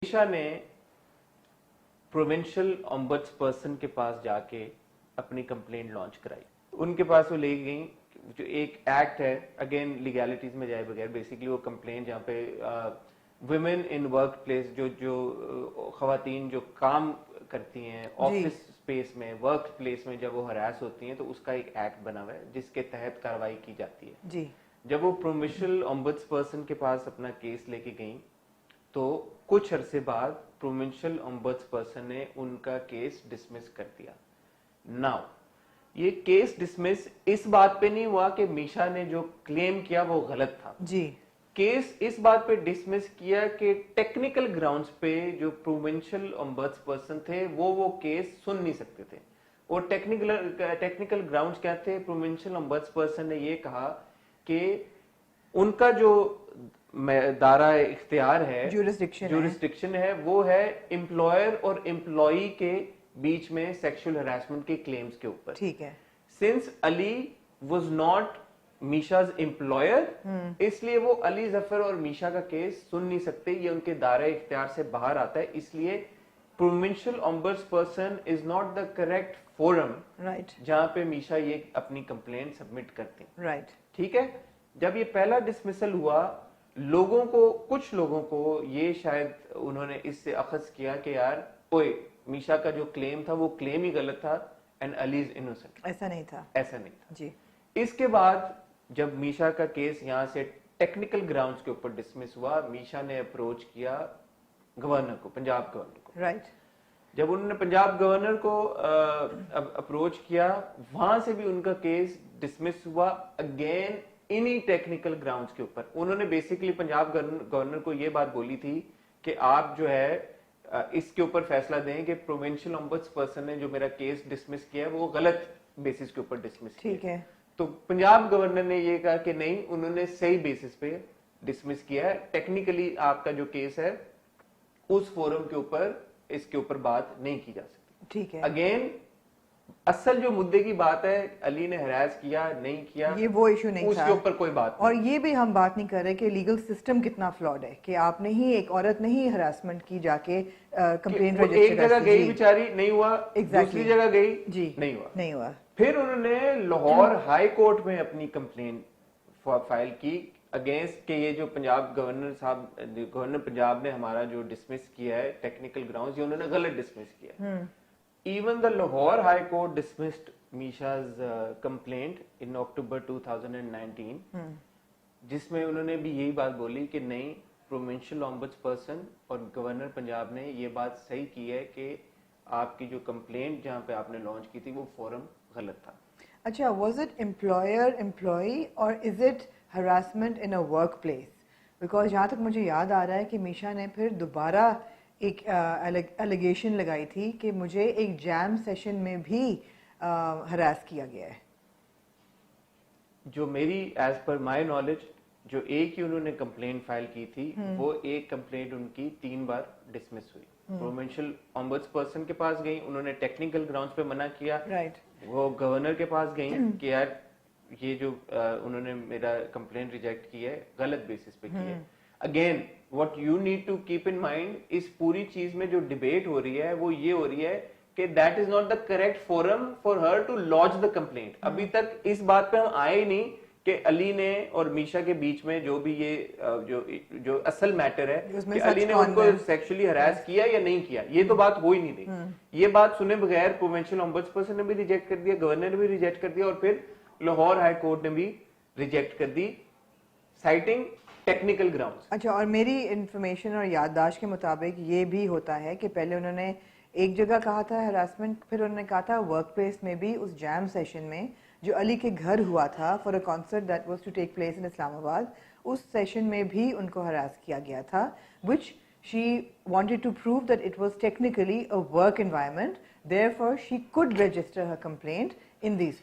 मीशा ने provincial ombuds person के पास जाके अपनी कंप्लेंट लॉन्च कराई। उनके पास वो ले गई, जो एक एक्ट है, अगेन लीगैलिटीज में जाए बगैर, बेसिकली वो कंप्लेंट जहाँ पे वुमेन इन वर्क प्लेस, जो खवातीन जो काम करती हैं ऑफिस स्पेस में, वर्क प्लेस में, जब वो हरास होती हैं तो उसका एक एक्ट बना हुआ है जिसके तहत कार्रवाई की जाती है जी। जब वो प्रोविंशियल ऑम्बड्स पर्सन के पास अपना केस लेके गई तो कुछ अरसे बाद प्रोविंशियल ऑम्बड्स पर्सन ने उनका केस डिसमिस कर दिया। नाउ ये केस डिसमिस इस बात पे नहीं हुआ कि मीशा ने जो क्लेम किया वो गलत था जी। केस इस बात पे डिसमिस किया कि टेक्निकल ग्राउंड्स पे जो प्रोविंशियल ऑम्बड्स पर्सन थे वो केस सुन नहीं सकते थे। और टेक्निकल ग्राउंड्स क्या थे? प्रोविंशियल ऑम्बड्स पर्सन ने ये कहा कि उनका जो दायरा इख्तियार है, ज्यूरिसडिक्शन है, वो है एम्प्लॉयर और एम्प्लॉई के बीच में सेक्सुअल हरासमेंट के क्लेम्स के ऊपर। ठीक है। Since Ali was not Misha's employer, इसलिए वो अली जफर और मीशा का केस सुन नहीं सकते, ये उनके दायरे इख्तियार से बाहर आता है। इसलिए provincial ombudsperson is not the correct forum जहां पे मीशा ये अपनी कंप्लेंट सबमिट करते हैं। राइट, ठीक है। जब ये पहला डिसमिसल हुआ, कुछ लोगों को ये शायद उन्होंने इससे अखज़ किया कि यार ओए, मीशा का जो क्लेम था वो क्लेम ही गलत था एंड अली इज इनोसेंट। ऐसा नहीं था जी। इसके बाद जब मीशा का केस यहाँ से टेक्निकल ग्राउंड्स के ऊपर डिसमिस हुआ, मीशा ने अप्रोच किया गवर्नर को, पंजाब गवर्नर को। राइट। जब उन्होंने पंजाब गवर्नर को अप्रोच किया, वहां से भी उनका केस डिसमिस हुआ अगेन इन्हीं टेक्निकल ग्राउंड्स के ऊपर। उन्होंने बेसिकली पंजाब गवर्नर को ये बात बोली थी कि आप जो है इसके ऊपर फैसला दें कि प्रोविंशियल ऑम्बड्स पर्सन ने जो मेरा केस डिसमिस किया है वो गलत बेसिस के ऊपर डिसमिस किया। ठीक है। तो पंजाब गवर्नर ने ये कहा कि नहीं, उन्होंने सही बेसिस पे डिसमिस किया है, टेक्निकली आपका जो केस है उस फोरम के ऊपर इसके ऊपर बात नहीं की जा सकती। ठीक है। अगेन असल जो मुद्दे की बात है, अली ने हरास किया नहीं किया, ये वो इशू नहीं था, उसके ऊपर कोई बात नहीं। और ये भी हम बात नहीं कर रहे कि लीगल सिस्टम कितना फ्लॉड है कि आपने ही एक औरत ने ही हरासमेंट की जाके कंप्लेंट रजिस्टर, एक जगह गई बेचारी नहीं हुआ, दूसरी जगह गई जी नहीं हुआ। फिर उन्होंने लाहौर हाई कोर्ट में अपनी कंप्लेंट फाइल की अगेंस्ट के ये जो पंजाब गवर्नर पंजाब ने हमारा जो डिसमिस किया है टेक्निकल ग्राउंड्स, ये उन्होंने गलत डिसमिस किया। Even the Lahore High Court dismissed Misha's complaint in October 2019, जिसमें उन्होंने भी यही बात बोली कि नहीं, प्रोविंशियल ऑम्बड्स पर्सन और गवर्नर पंजाब ने ये बात सही की है कि आपकी जो कंप्लेंट जहाँ पे आपने लॉन्च की थी वो फोरम गलत था। अच्छा, was it employer employee or is it harassment in a workplace? Because जहाँ तक मुझे याद आ रहा है कि मीशा ने फिर दोबारा एक एलिगेशन लगाई थी कि मुझे एक जैम सेशन में भी हरास किया गया है। जो मेरी एज पर माय नॉलेज जो एक ही उन्होंने कंप्लेंट फाइल की थी, वो एक कंप्लेंट उनकी 3 बार डिसमिस हुई। प्रोविंशियल ऑम्बड्स पर्सन के पास गई, उन्होंने टेक्निकल ग्राउंड्स पे मना किया। राइट। वो गवर्नर के पास गई कि यार ये जो उन्होंने मेरा कंप्लेंट रिजेक्ट की है गलत बेसिस पे की है। Again what you need to keep in mind, इस पूरी चीज में जो डिबेट हो रही है वो ये हो रही है कि that is not the correct forum for her to lodge the complaint। अभी तक इस बात पे हम आए नहीं कि अली ने और मीशा के बीच में जो भी ये जो असल मैटर है कि अली ने उनको सेक्सुअली हरास किया या नहीं किया, ये तो बात हो ही नहीं रही। ये बात सुने बगैर प्रोविंशियल ऑम्बड्स पर्सन ने भी रिजेक्ट कर दिया, गवर्नर ने भी रिजेक्ट कर दिया और फिर लाहौर हाई कोर्ट ने भी रिजेक्ट कर दी, साइटिंग टेक्निकल ग्राउंड्स। अच्छा, और मेरी इंफॉर्मेशन और याददाश्त के मुताबिक ये भी होता है कि पहले उन्होंने एक जगह कहा था हरासमेंट, फिर उन्होंने कहा था वर्क प्लेस में भी, उस जैम सेशन में जो अली के घर हुआ था for a concert that was to take place in Islamabad, उस सेशन में भी उनको हरास किया गया था, which she wanted to prove that it was technically a work environment, therefore she could register her complaint in these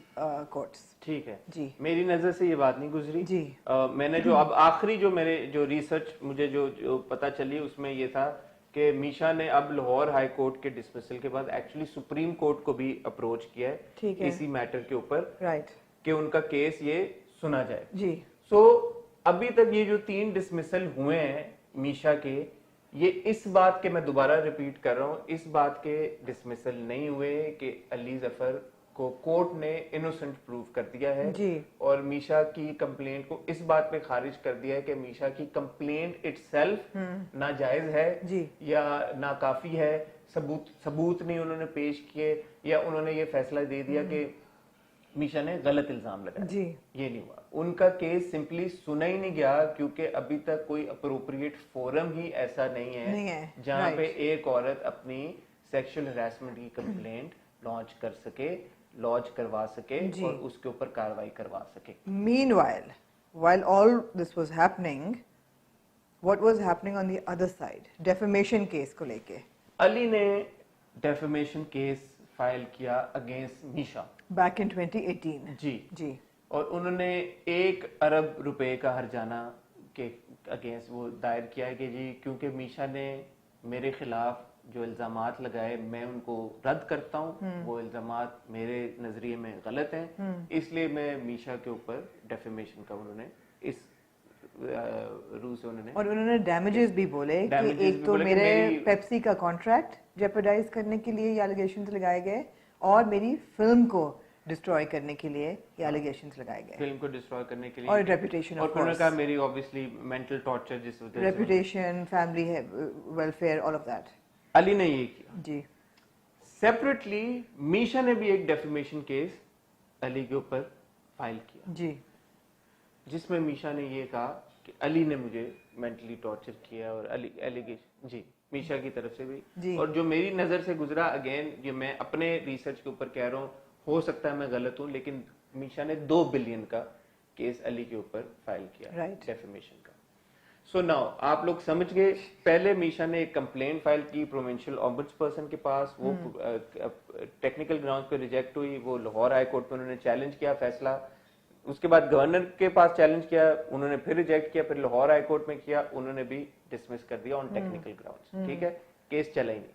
courts। ठीक है जी। मेरी नजर से ये बात नहीं गुजरी जी। मैंने जो अब आखिरी जो मेरे जो रिसर्च मुझे जो पता चली उसमें ये था कि मीशा ने अब लाहौर हाई कोर्ट के डिसमिसल के बाद एक्चुअली सुप्रीम कोर्ट को भी अप्रोच किया है इसी मैटर के ऊपर, राइट, कि उनका केस ये सुना जाए जी। सो अभी तक ये जो 3 डिसमिसल हुए हैं मीशा के, یہ اس بات کے میں دوبارہ ریپیٹ کر رہا ہوں, اس بات کے ڈسمسل نہیں ہوئے کہ علی ظفر کو کورٹ نے انوسنٹ پروو کر دیا ہے جی. اور میشا کی کمپلینٹ کو اس بات پہ خارج کر دیا ہے کہ میشا کی کمپلینٹ اٹ سیلف ناجائز ہے جی. یا ناکافی ہے, ثبوت نہیں انہوں نے پیش کیے, یا انہوں نے یہ فیصلہ دے دیا کہ میشا نے غلط الزام لگایا. جی. یہ نہیں ہوا, ان کا کیس سمپلی سنا ہی نہیں گیا کیونکہ ابھی تک کوئی اپروپریٹ فورم ہی ایسا نہیں ہے جہاں پہ ایک عورت اپنی سیکشل ہراسمنٹ کی کمپلینٹ لانچ کر سکے, لانچ کروا سکے اور اس کے اوپر کاروائی کروا سکے. Meanwhile, while all this was happening, what was happening on the other side? Defamation case کو لے کے علی نے ڈیفیمیشن کیس فائل کیا اگینسٹ میشا back in 2018. جی. اور انہوں نے 1 ارب روپے کا ہرجانہ کے اگینسٹ وہ دائر کیا ہے کہ جی کیونکہ میشا نے میرے خلاف جو الزامات لگائے میں ان کو رد کرتا ہوں, وہ الزامات میرے نظریے میں غلط ہیں, اس لیے میں میشا کے اوپر ڈیفیمیشن کا انہوں نے اس روح سے اور انہوں نے ڈیمیجز بھی بولے کہ ایک تو میرے پیپسی کا کانٹریکٹ جیپرڈائز کرنے کے لیے یہ ایلیگیشنز لگائے گئے اور میری فلم کو ڈسٹروائے کرنے کے لیے یہ ایلیگیشنز لگائے گئے, فلم کو ڈسٹروائے کرنے کے لیے اور ریپوٹیشن, اور انہوں نے کہا میری obviously mental torture جس وجہ سے reputation, family welfare, all of that. علی نے یہ کیا. جی. سیپریٹلی میشا نے بھی ایک ڈیفیمیشن کیس علی کے اوپر فائل کیا جی, جس میں میشا نے یہ کہا کہ علی نے مجھے مینٹلی ٹارچر کیا, اور علی ایلیگیشن جی میشا کی طرف سے بھی, اور جو میری نظر سے گزرا, اگین یہ میں اپنے ریسرچ کے اوپر کہہ رہا ہوں, ہو سکتا ہے میں غلط ہوں, لیکن میشا نے 2 بلین کا کیس علی کے اوپر فائل کیا ڈیفیمیشن کا. سو ناؤ آپ لوگ سمجھ گئے, پہلے میشا نے ایک کمپلینٹ فائل کی پروونشل اومبڈس پرسن کے پاس, وہ ٹیکنیکل گراؤنڈ پہ ریجیکٹ ہوئی, وہ لاہور ہائی کورٹ پہ انہوں نے چیلنج کیا فیصلہ, اس کے بعد گورنر کے پاس چیلنج کیا, انہوں نے پھر ریجیکٹ کیا, پھر لاہور ہائی کورٹ میں کیا, انہوں نے بھی ڈسمس کر دیا آن ٹیکنیکل گراؤنڈز. ٹھیک ہے, کیس چلا ہی نہیں.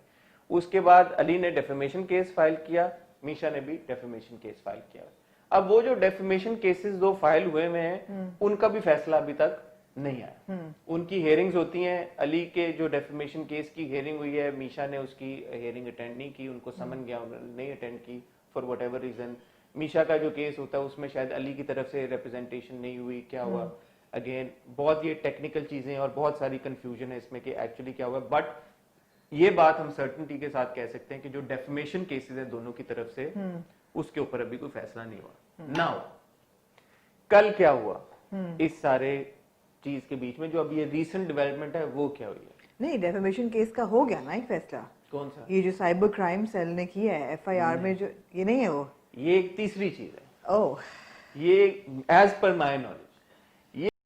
اس کے بعد علی نے ڈیفیمیشن کیس فائل کیا, میشا نے بھی ڈیفیمیشن کیس فائل کیا. اب وہ جو ڈیفیمیشن کیسز 2 فائل ہوئے میں ہیں ان کا بھی فیصلہ ابھی تک نہیں آیا. ان کی ہیئرنگز ہوتی ہیں, علی کے جو ڈیفیمیشن کیس کی ہیئرنگ ہوئی ہے, میشا نے اس کی ہیئرنگ اٹینڈ نہیں کی, ان کو سمن گیا, انہوں نے نہیں اٹینڈ کی فار وٹ ایور ریزن. میشا کا جو کیس ہوتا ہے اس میں شاید علی کی طرف سے ریپرزینٹیشن نہیں ہوئی, کیا ہوا, اگین بہت یہ ٹیکنیکل چیزیں اور بہت ساری کنفیوژن ہے اس میں کہ ایکچولی کیا ہوا. بٹ یہ بات ہم سرٹنٹی کے ساتھ کہہ سکتے ہیں کہ جو ڈیفیمیشن کیسز ہیں دونوں کی طرف سے, اس کے اوپر ابھی کوئی فیصلہ نہیں ہوا. ناؤ کل کیا ہوا اس سارے چیز کے بیچ میں, جو ابھی یہ ریسنٹ ڈیولپمنٹ ہے وہ کیا ہوئی ہے؟ نہیں, ڈیفیمیشن کیس کا ہو گیا نا ایک فیصلہ. کون سا؟ یہ جو سائبر کرائم سیل نے کیا ہے FIR میں, جو یہ نہیں ہے وہ, یہ ایک تیسری چیز ہے. اوہ, یہ ایز پر مائی نالج